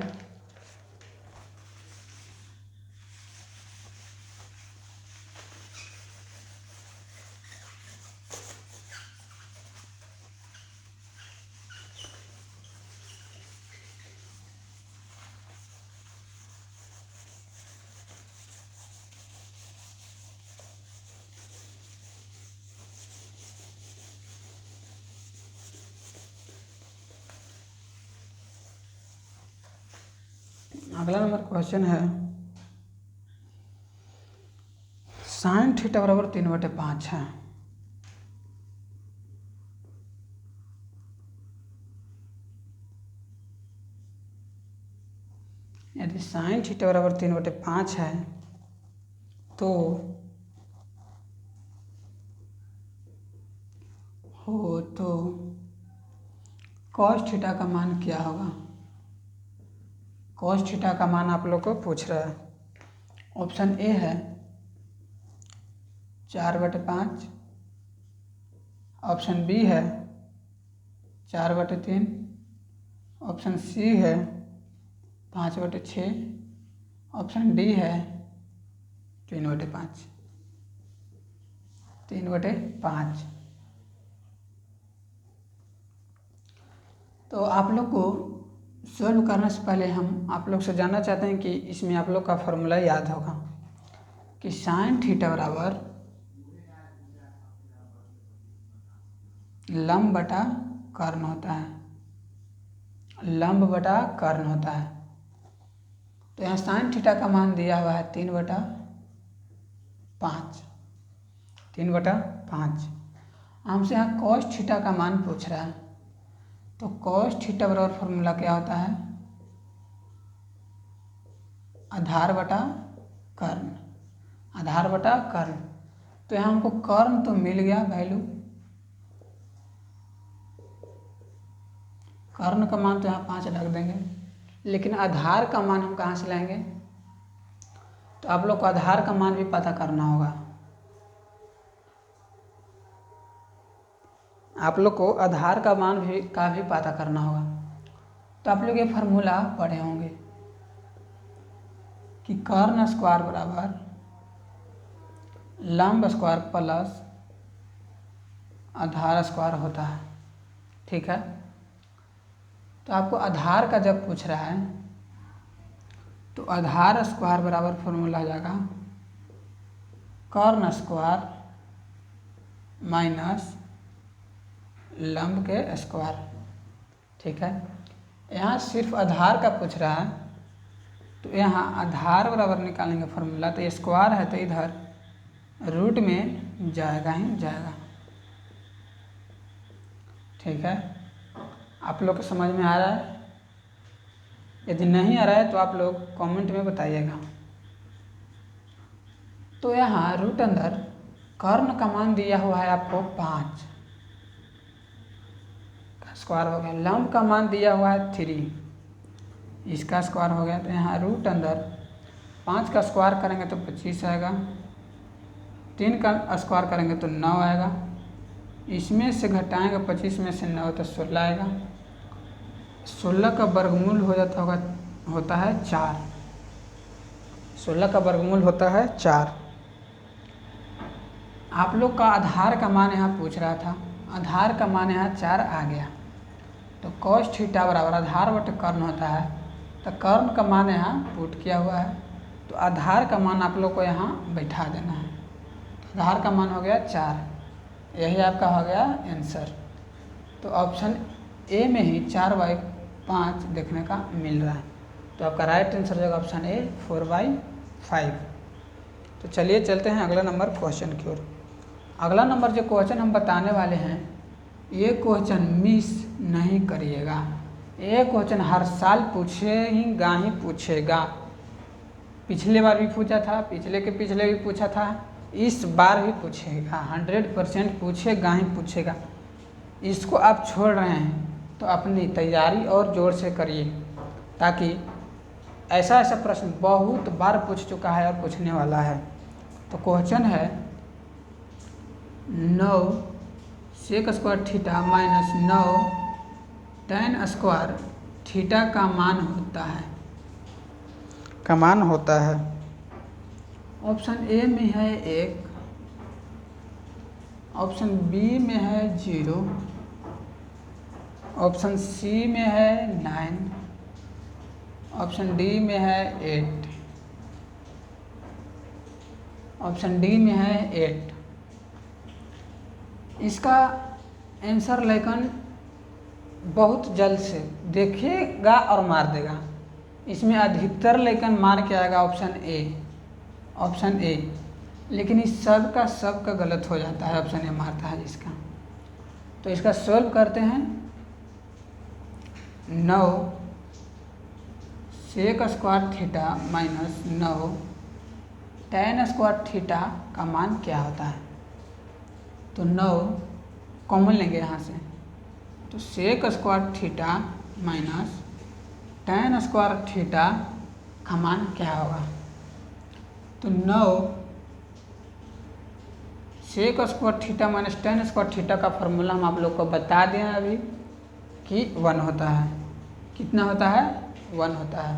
अगला नंबर क्वेश्चन है sin थीटा बराबर 3/5 है। यदि sin थीटा बराबर 3/5 है तो cos थीटा का मान क्या होगा? cos थीटा का मान आप लोग को पूछ रहा है। ऑप्शन ए है 4/5, ऑप्शन बी है 4/3, ऑप्शन सी है 5/6, ऑप्शन डी है 3/5। 3/5। तो आप लोग को सॉल्व करने से पहले हम आप लोग से जानना चाहते हैं कि इसमें आप लोग का फॉर्मूला याद होगा कि sin थीटा बराबर लंब बटा कर्ण होता है, लंब बटा कर्ण होता है। तो यहाँ sin थीटा का मान दिया हुआ है 3/5, 3/5। हमसे यहाँ cos थीटा का मान पूछ रहा है, तो cos थीटा बराबर फॉर्मूला क्या होता है? आधार बटा कर्ण, आधार बटा कर्ण। तो यहाँ हमको कर्ण तो मिल गया वैल्यू, कर्ण का मान तो यहाँ 5 रख देंगे, लेकिन आधार का मान हम कहाँ से लाएंगे? तो आप लोग को आधार का मान भी पता करना होगा। आप लोग को आधार का मान भी पता करना होगा। तो आप लोग ये फार्मूला पढ़े होंगे कि कर्ण स्क्वायर बराबर लंब स्क्वायर प्लस आधार स्क्वायर होता है। ठीक है, तो आपको आधार का जब पूछ रहा है तो आधार स्क्वायर बराबर फॉर्मूला आ जाएगा कर्ण स्क्वायर माइनस लंब के स्क्वायर। ठीक है, यहाँ सिर्फ आधार का पूछ रहा है तो यहाँ आधार बराबर निकालेंगे फॉर्मूला, तो ये स्क्वायर है तो इधर रूट में जाएगा ही जाएगा। ठीक है, आप लोग को समझ में आ रहा है? यदि नहीं आ रहा है तो आप लोग कमेंट में बताइएगा। तो यहाँ रूट अंदर कर्ण का मान दिया हुआ है आपको 5 का स्क्वायर हो गया, लंब का मान दिया हुआ है 3, इसका स्क्वायर हो गया। तो यहाँ रूट अंदर 5 का स्क्वायर करेंगे तो 25 आएगा, 3 का स्क्वायर करेंगे तो 9 आएगा, इसमें से घटाएंगे 25 में से 9 तो 16 आएगा। 16 का वर्गमूल हो जाता होता है 4, 16 का वर्गमूल होता है 4। आप लोग का आधार का मान यहाँ पूछ रहा था, आधार का मान यहाँ 4 आ गया। तो cos थीटा बराबर आधार बटे कर्ण होता है, तो कर्ण का मान यहाँ पुट किया हुआ है, तो आधार का मान आप लोग को यहाँ बैठा देना है। आधार का मान हो गया 4, यही आपका हो गया आंसर। तो ऑप्शन ए में ही 4/5 देखने का मिल रहा है, तो आपका राइट आंसर हो जाएगा ऑप्शन ए 4/5। तो चलिए चलते हैं अगला नंबर क्वेश्चन की ओर। अगला नंबर जो क्वेश्चन हम बताने वाले हैं, ये क्वेश्चन मिस नहीं करिएगा। ये क्वेश्चन हर साल पूछेगा ही पूछेगा। पिछले बार भी पूछा था, पिछले के पिछले भी पूछा था, इस बार भी पूछेगा, 100% पूछेगा ही पूछेगा। इसको आप छोड़ रहे हैं तो अपनी तैयारी और जोर से करिए, ताकि ऐसा प्रश्न बहुत बार पूछ चुका है और पूछने वाला है। तो क्वेश्चन है 9 sec square theta minus 9 tan square theta का मान होता है। ऑप्शन ए में है 1, ऑप्शन बी में है 0, ऑप्शन सी में है 9, ऑप्शन डी में है 8, ऑप्शन डी में है 8। इसका आंसर लेकिन बहुत जल्द से देखिएगा और मार देगा। इसमें अधिकतर लेकिन मार के आएगा ऑप्शन ए, लेकिन इस सब का गलत हो जाता है, ऑप्शन ए मारता है इसका। तो इसका सॉल्व करते हैं। 9 sec square theta minus 9 tan square theta का मान क्या होता है। तो 9 कॉमन लेंगे यहाँ से, तो sec square theta minus tan square theta का मान क्या होगा। तो 9 sec square theta minus tan square theta का फॉर्मूला हम आप लोग को बता दें अभी कि 1 होता है। कितना होता है? 1 होता है।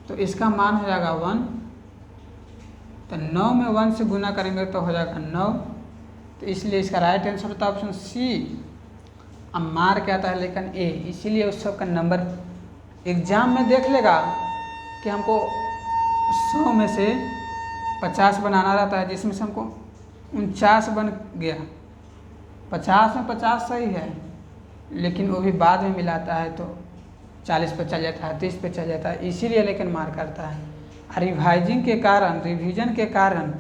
तो इसका मान हो जाएगा 1। तो 9 में 1 से गुना करेंगे तो हो जाएगा 9। तो इसलिए इसका राइट आंसर होता है ऑप्शन सी। अब मार के आता है लेकिन ए, इसीलिए उस सब का नंबर एग्जाम में देख लेगा कि हमको 100 में से 50 बनाना रहता है, जिसमें से हमको 49 बन गया। 50 में 50 सही है, लेकिन वो भी बाद में मिलाता है तो 40 पे चल जाता है, 30 पे चल जाता है, इसीलिए लेकिन मार करता है। रिवीजन के कारण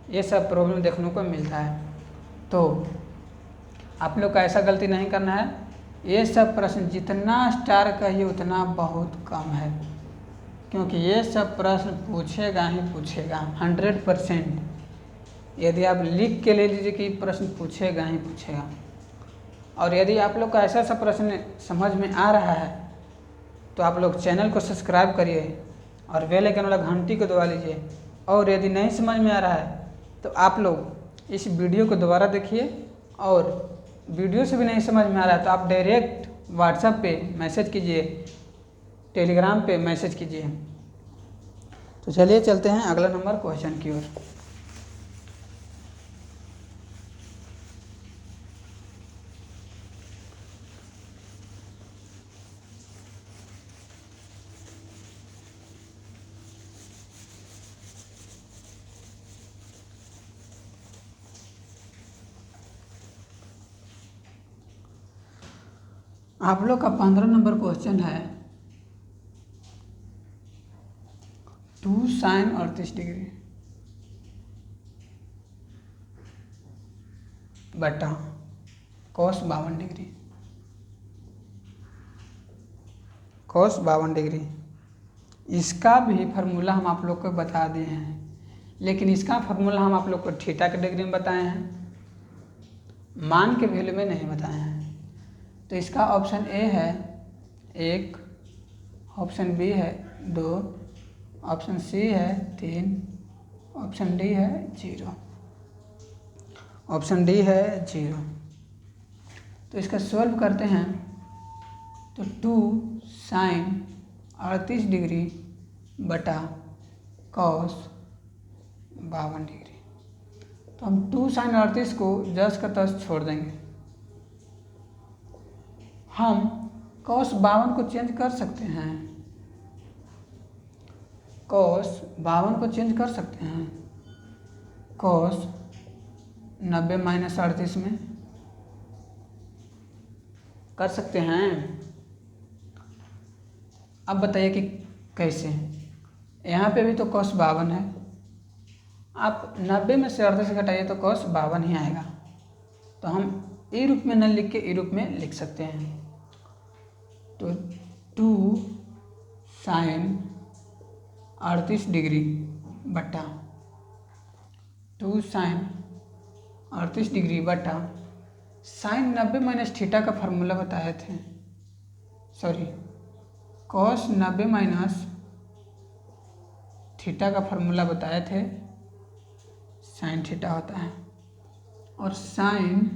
ये सब प्रॉब्लम देखने को मिलता है। तो आप लोग का ऐसा गलती नहीं करना है। ये सब प्रश्न जितना स्टार कहिए उतना बहुत कम है, क्योंकि ये सब प्रश्न पूछेगा ही पूछेगा 100%। यदि आप लिख के ले लीजिए कि प्रश्न पूछेगा ही पूछेगा। और यदि आप लोग का ऐसा प्रश्न समझ में आ रहा है तो आप लोग चैनल को सब्सक्राइब करिए और बेल आइकन वाला घंटी को दबा लीजिए। और यदि नहीं समझ में आ रहा है तो आप लोग इस वीडियो को दोबारा देखिए, और वीडियो से भी नहीं समझ में आ रहा है तो आप डायरेक्ट व्हाट्सएप पे मैसेज कीजिए, टेलीग्राम पे मैसेज कीजिए। तो चलिए चलते हैं अगला नंबर क्वेश्चन की ओर। आप लोग का 15 नंबर क्वेश्चन है 2 sin 38 डिग्री बटा cos 52 डिग्री। cos 52 डिग्री इसका भी फार्मूला हम आप लोग को बता दिए हैं, लेकिन इसका फार्मूला हम आप लोग को थीटा के डिग्री में बताए हैं, मान के वैल्यू में नहीं बताए हैं। तो इसका ऑप्शन ए है 1, ऑप्शन बी है 2, ऑप्शन सी है 3, ऑप्शन डी है 0, ऑप्शन डी है 0। तो इसका सॉल्व करते हैं तो 2 sin 38 डिग्री बटा cos 52 डिग्री। तो हम 2 sin 38 को 10 का 10 छोड़ देंगे। हम cos 52 को चेंज कर सकते हैं, cos 52 को चेंज कर सकते हैं cos 90 माइनस 38 में कर सकते हैं। अब बताइए कि कैसे। यहाँ पे भी तो cos 52 है, आप 90 में से 38 घटाइए तो cos 52 ही आएगा। तो हम ई रूप में न लिख के ई रूप में लिख सकते हैं। तो 2 sin 38 डिग्री बटा 2 sin 38 डिग्री बटा sin 90 माइनस थीटा का फार्मूला बताए थे, सॉरी cos 90 माइनस थीटा का फार्मूला बताए थे, sin थीटा होता है, और sin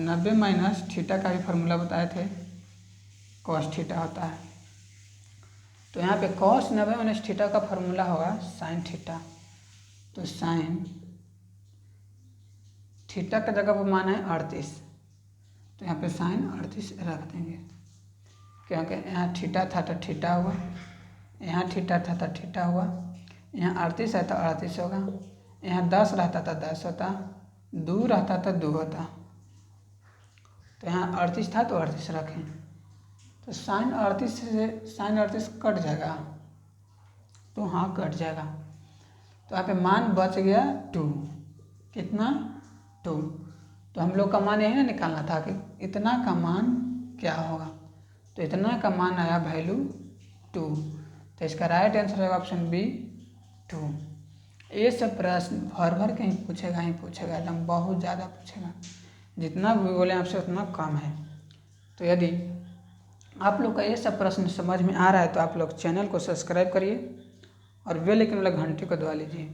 90 माइनस थीटा का भी फार्मूला बताए थे, cos थीटा होता है। तो यहाँ पे cos 90 माइनस थीटा का फार्मूला होगा sin थीटा। तो sin थीटा का जगह पर मान है 38, तो यहाँ पे sin 38 रख देंगे, क्योंकि यहाँ थीटा था तो थीटा हुआ, यहाँ थीटा था तो थीटा हुआ, यहाँ 38 है तो 38 होगा, यहाँ 10 रहता तो 10 होता, 2 रहता तो 2 होता। तो यहाँ 38 था तो 38 रखें, तो sin 38 से sin 38 कट जाएगा, तो हाँ कट जाएगा। तो यहाँ पे मान बच गया 2, कितना 2। तो हम लोग का मान यही ना निकालना था कि इतना का मान क्या होगा, तो इतना का मान आया वैल्यू 2। तो इसका राइट आंसर है ऑप्शन बी 2। ये सब प्रश्न भर के ही पूछेगा एकदम बहुत ज़्यादा पूछेगा, जितना भी बोले आपसे उतना कम है। तो यदि आप लोग का ये सब प्रश्न समझ में आ रहा है तो आप लोग चैनल को सब्सक्राइब करिए और बेल आइकन वाला घंटी को दबा लीजिए।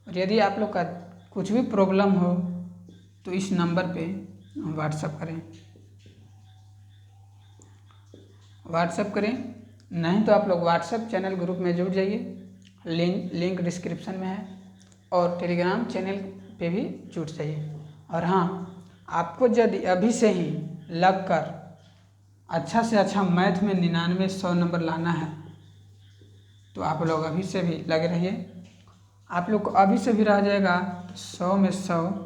और यदि आप लोग का कुछ भी प्रॉब्लम हो तो इस नंबर पे व्हाट्सएप करें, नहीं तो आप लोग व्हाट्सएप चैनल ग्रुप में जुड़ जाइए, लिंक डिस्क्रिप्शन में है, और टेलीग्राम चैनल पे भी जुड़ जाइए। और हाँ, आपको यदि अभी से ही लगकर अच्छा से अच्छा मैथ में 99-100 नंबर लाना है तो आप लोग अभी से भी लगे रहिए। आप लोग को अभी से भी रह जाएगा तो 100 में 100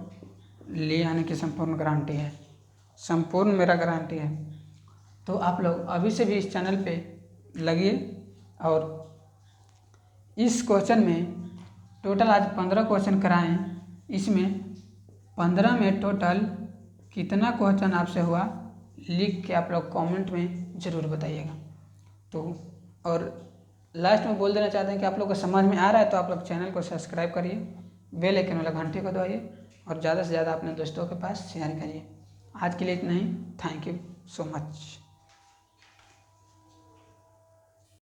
ले आने की संपूर्ण गारंटी है, संपूर्ण मेरा गारंटी है। तो आप लोग अभी से भी इस चैनल पे लगिए। और इस क्वेश्चन में टोटल आज 15 क्वेश्चन कराएं, इसमें 15 में टोटल कितना क्वेश्चन आपसे हुआ लिख के आप लोग कमेंट में ज़रूर बताइएगा। तो और लास्ट में बोल देना चाहते हैं कि आप लोग को समझ में आ रहा है तो आप लोग चैनल को सब्सक्राइब करिए, बेल आइकन वाला घंटे को दबाइए और ज़्यादा से ज़्यादा अपने दोस्तों के पास शेयर करिए। आज के लिए इतना ही, थैंक यू सो मच।